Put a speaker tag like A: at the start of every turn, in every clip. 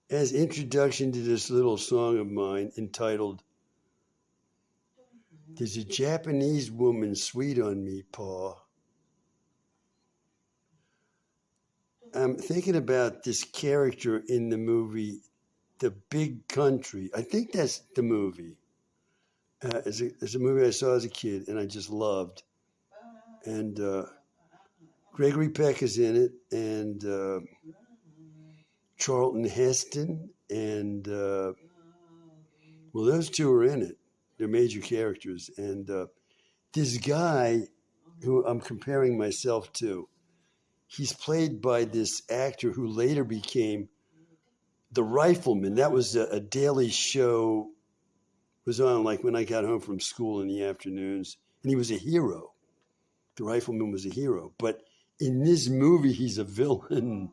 A: as introduction to this little song of mine entitled "There's a Japanese Woman Sweet on Me, Pa." I'm thinking about this character in the movie The Big Country. I think that's the movie. It's a movie I saw as a kid and I just loved. And Gregory Peck is in it, and Charlton Heston, and well, those two are in it. They're major characters. And this guy who I'm comparing myself to, he's played by this actor who later became the Rifleman. That was a daily show, was on like when I got home from school in the afternoons, and he was a hero. The Rifleman was a hero. But in this movie, he's a villain.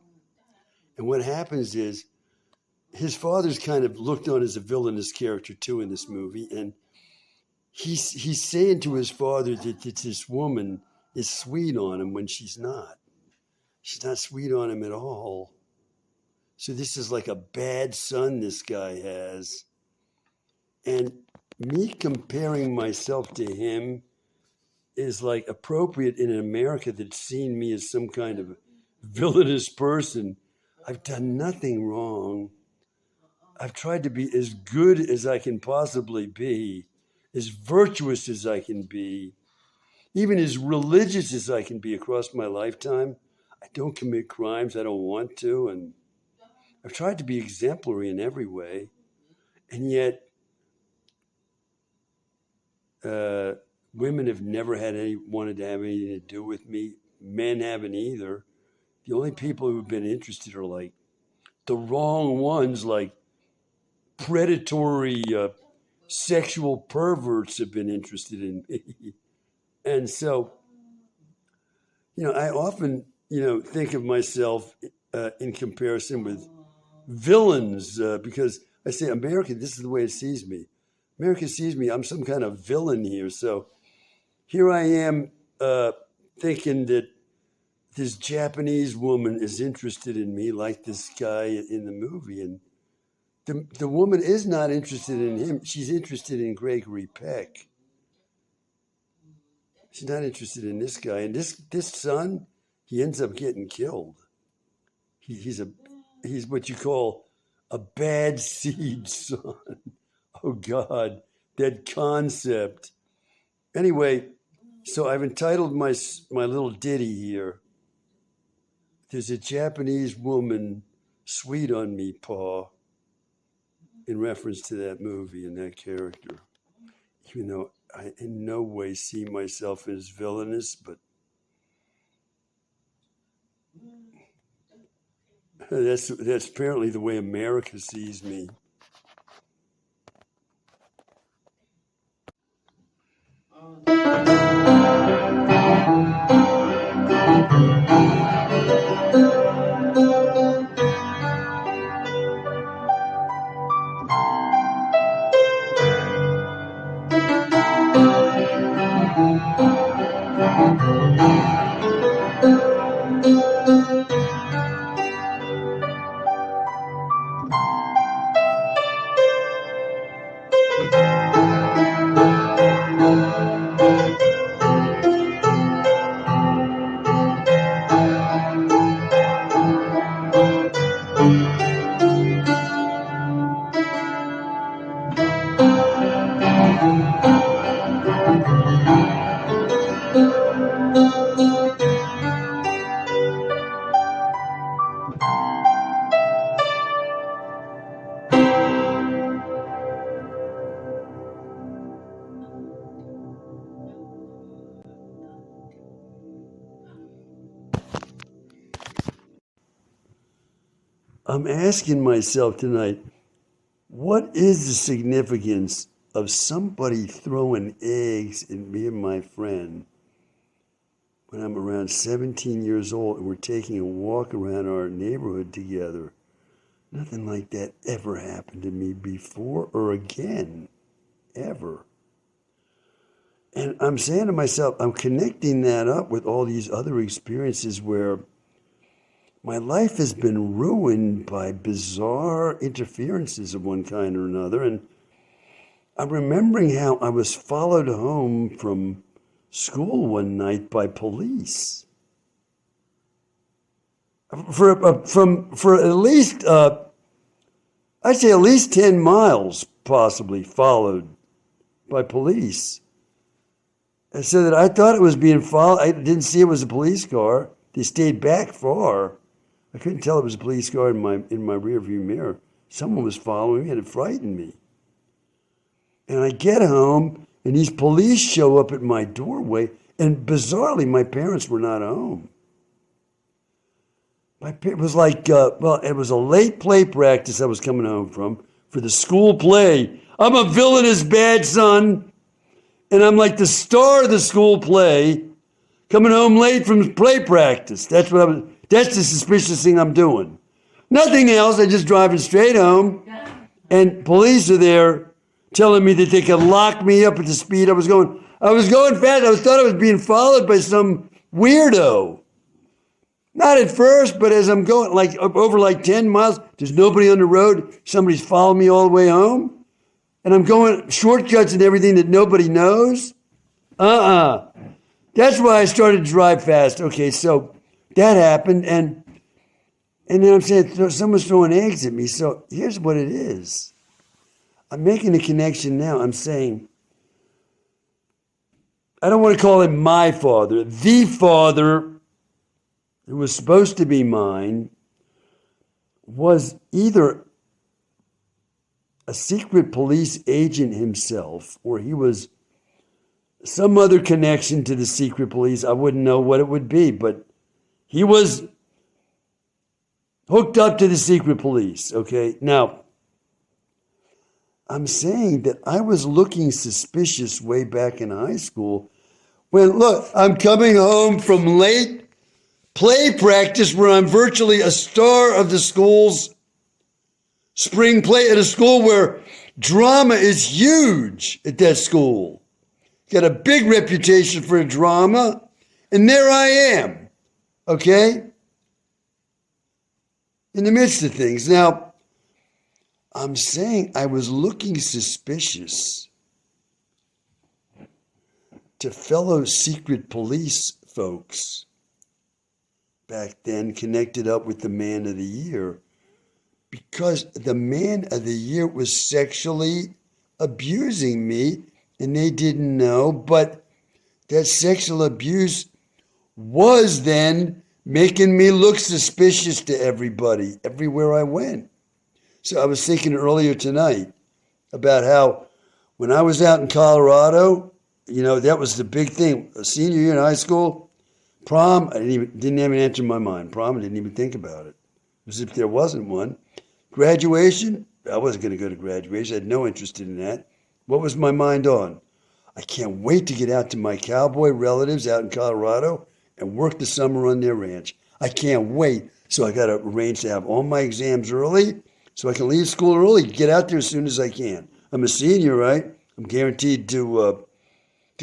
A: And what happens is his father's kind of looked on as a villainous character too in this movie. And he's saying to his father that this woman is sweet on him when she's not. She's not sweet on him at all. So this is like a bad son this guy has. And me comparing myself to him is like appropriate in an America that's seen me as some kind of villainous person. I've done nothing wrong. I've tried to be as good as I can possibly be, as virtuous as I can be, even as religious as I can be across my lifetime. I don't commit crimes I don't want to, and I've tried to be exemplary in every way. And yet, women have never wanted to have anything to do with me. Men haven't either. The only people who've been interested are like the wrong ones, like predatory sexual perverts have been interested in me. And so, I often, think of myself in comparison with villains because I say, America, this is the way it sees me. America sees me, I'm some kind of villain here. So here I am thinking that this Japanese woman is interested in me like this guy in the movie. And the woman is not interested in him. She's interested in Gregory Peck. She's not interested in this guy. And this son, he ends up getting killed. He's what you call a bad seed son. Oh God, that concept. Anyway, so I've entitled my little ditty here, "There's a Japanese woman sweet on me, Pa," in reference to that movie and that character. Even though I in no way see myself as villainous, but that's apparently the way America sees me. I'm asking myself tonight, what is the significance of somebody throwing eggs at me and my friend when I'm around 17 years old and we're taking a walk around our neighborhood together? Nothing like that ever happened to me before or again, ever. And I'm saying to myself, I'm connecting that up with all these other experiences where my life has been ruined by bizarre interferences of one kind or another. And I'm remembering how I was followed home from school one night by police for at least I'd say at least 10 miles, possibly followed by police. And so that I thought it was being followed. I didn't see it was a police car. They stayed back far. I couldn't tell it was a police car in my rearview mirror. Someone was following me, and it frightened me. And I get home, and these police show up at my doorway, and bizarrely, my parents were not home. It was like, it was a late play practice I was coming home from for the school play. I'm a villainous bad son, and I'm like the star of the school play, coming home late from play practice. That's the suspicious thing I'm doing. Nothing else. I'm just driving straight home, and police are there telling me that they could lock me up at the speed I was going. I was going fast. I thought I was being followed by some weirdo. Not at first, but as I'm going, like over like 10 miles, there's nobody on the road. Somebody's following me all the way home. And I'm going shortcuts and everything that nobody knows. That's why I started to drive fast. Okay, so that happened. And then I'm saying, someone's throwing eggs at me. So here's what it is. I'm making a connection now. I'm saying, I don't want to call him my father. The father who was supposed to be mine was either a secret police agent himself, or he was some other connection to the secret police. I wouldn't know what it would be, but he was hooked up to the secret police, okay? Now, I'm saying that I was looking suspicious way back in high school when, look, I'm coming home from late play practice where I'm virtually a star of the school's spring play at a school where drama is huge at that school. Got a big reputation for drama, and there I am, okay? In the midst of things. Now, I'm saying I was looking suspicious to fellow secret police folks back then, connected up with the man of the year, because the man of the year was sexually abusing me and they didn't know, but that sexual abuse was then making me look suspicious to everybody, everywhere I went. So I was thinking earlier tonight about how when I was out in Colorado, that was the big thing. A senior year in high school, prom, I didn't even enter my mind. Prom, I didn't even think about it. As if there wasn't one. Graduation, I wasn't going to go to graduation. I had no interest in that. What was my mind on? I can't wait to get out to my cowboy relatives out in Colorado and work the summer on their ranch. I can't wait. So I got to arrange to have all my exams early so I can leave school early, get out there as soon as I can. I'm a senior, right? I'm guaranteed to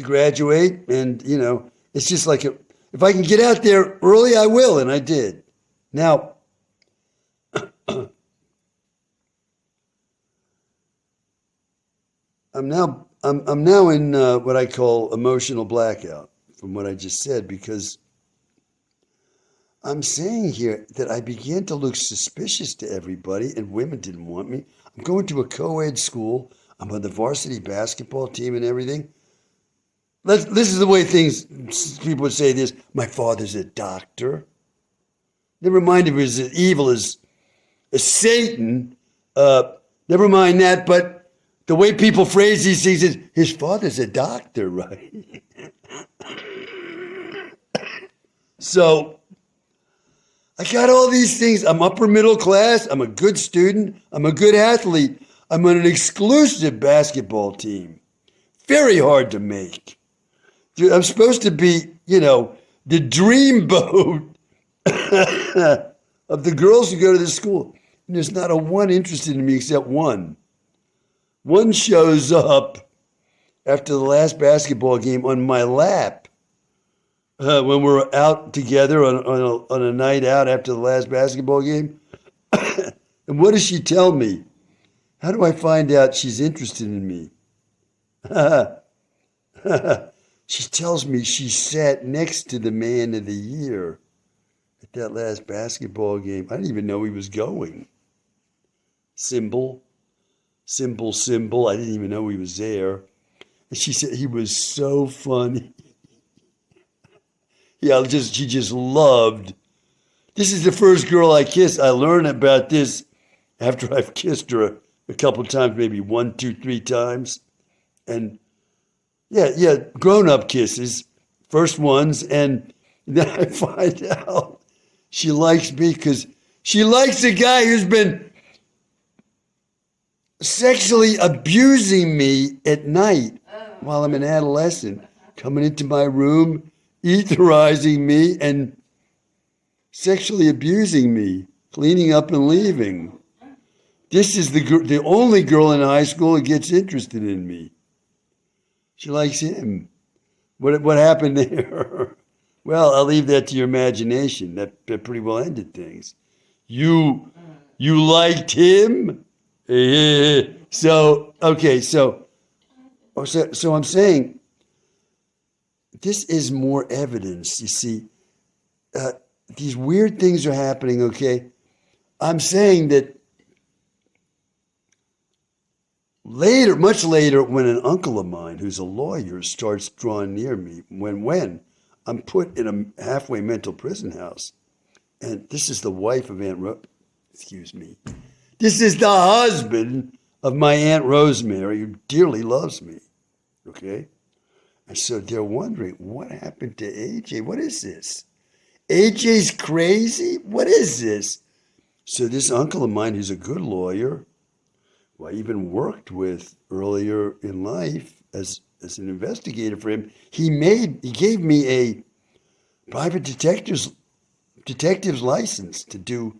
A: graduate. And, it's just like if I can get out there early, I will. And I did. Now, I'm now in what I call emotional blackout from what I just said, because I'm saying here that I began to look suspicious to everybody, and women didn't want me. I'm going to a co-ed school. I'm on the varsity basketball team and everything. This is the way people would say this. My father's a doctor. Never mind if he was as evil as Satan. Never mind that, but the way people phrase these things is, his father's a doctor, right? So I got all these things. I'm upper middle class. I'm a good student. I'm a good athlete. I'm on an exclusive basketball team. Very hard to make. Dude, I'm supposed to be, the dreamboat of the girls who go to this school. And there's not a one interested in me except one. One shows up after the last basketball game on my lap. when we're out together on a night out after the last basketball game. And what does she tell me? How do I find out she's interested in me? She tells me she sat next to the man of the year at that last basketball game. I didn't even know he was going. Symbol. I didn't even know he was there. And she said he was so funny. Yeah, she just loved. This is the first girl I kissed. I learned about this after I've kissed her a couple times, maybe 1, 2, 3 times. And yeah, grown-up kisses, first ones. And then I find out she likes me because she likes a guy who's been sexually abusing me at night while I'm an adolescent, coming into my room, etherizing me, and sexually abusing me, cleaning up and leaving. This is the only girl in high school who gets interested in me. She likes him. What happened there? Well, I'll leave that to your imagination. That pretty well ended things. You liked him? So I'm saying this is more evidence. You see, these weird things are happening, okay? I'm saying that later, much later, when an uncle of mine who's a lawyer starts drawing near me, when I'm put in a halfway mental prison house, and this is the wife of this is the husband of my Aunt Rosemary, who dearly loves me, okay? And so they're wondering, what happened to AJ? What is this? AJ's crazy? What is this? So this uncle of mine, who's a good lawyer, who I even worked with earlier in life as an investigator for him, he gave me a private detective's license to do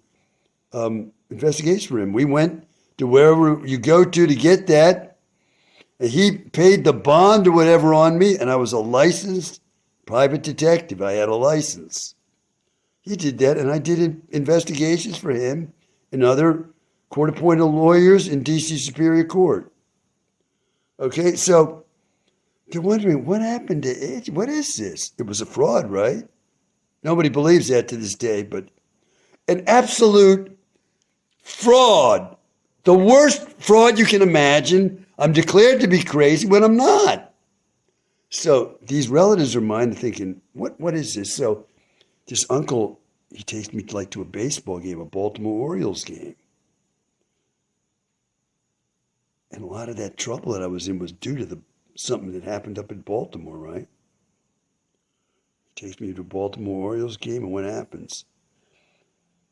A: investigation for him. We went to wherever you go to get that. And he paid the bond or whatever on me, and I was a licensed private detective. I had a license. He did that, and I did investigations for him and other court-appointed lawyers in D.C. Superior Court. Okay, so they're wondering, what happened to AJ? What is this? It was a fraud, right? Nobody believes that to this day, but an absolute fraud. The worst fraud you can imagine. I'm declared to be crazy when I'm not. So these relatives of mine are thinking, what is this? So this uncle, he takes me to a baseball game, a Baltimore Orioles game. And a lot of that trouble that I was in was due to something that happened up in Baltimore, right? He takes me to a Baltimore Orioles game, and what happens?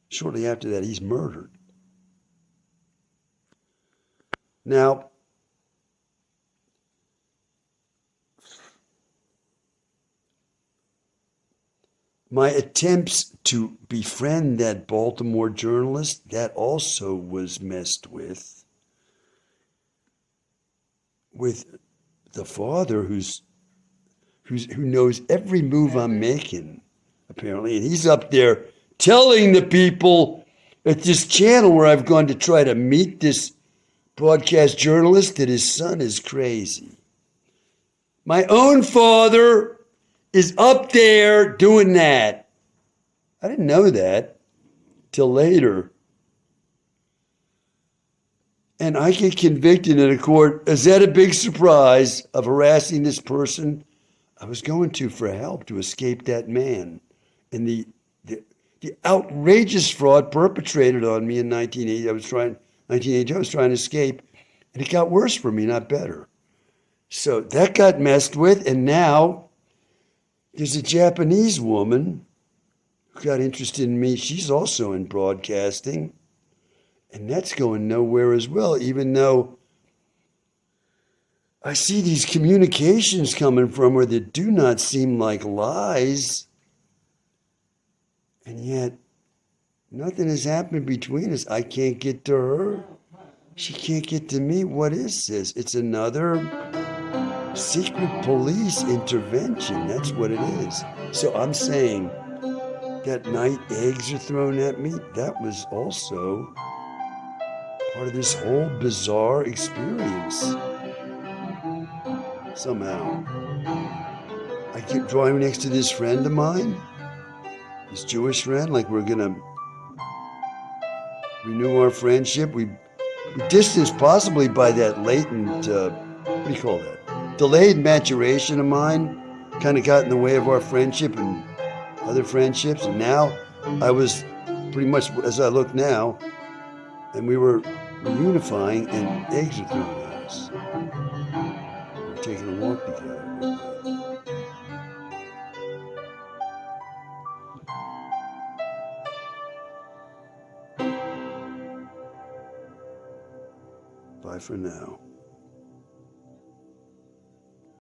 A: Shortly after that, he's murdered. Now, my attempts to befriend that Baltimore journalist, that also was messed with the father who knows every move I'm making, apparently, and he's up there telling the people at this channel where I've gone to try to meet this broadcast journalist that his son is crazy. My own father is up there doing that. I didn't know that till later. And I get convicted in a court. Is that a big surprise of harassing this person I was going to for help to escape that man? And the outrageous fraud perpetrated on me in 1980. I was trying to escape, and it got worse for me, not better. So that got messed with, and now there's a Japanese woman who got interested in me. She's also in broadcasting, and that's going nowhere as well, even though I see these communications coming from her that do not seem like lies, and yet nothing has happened between us. I can't get to her. She can't get to me. What is this? It's another secret police intervention. That's what it is. So I'm saying that night eggs are thrown at me, that was also part of this whole bizarre experience. Somehow. I keep drawing next to this friend of mine, this Jewish friend, like we're gonna renew our friendship. We distanced possibly by that latent, what do you call that? Delayed maturation of mine kind of got in the way of our friendship and other friendships. And now I was pretty much, as I look now, and we were reunifying and eggs are thrown at us. We were taking a walk together. Bye for now.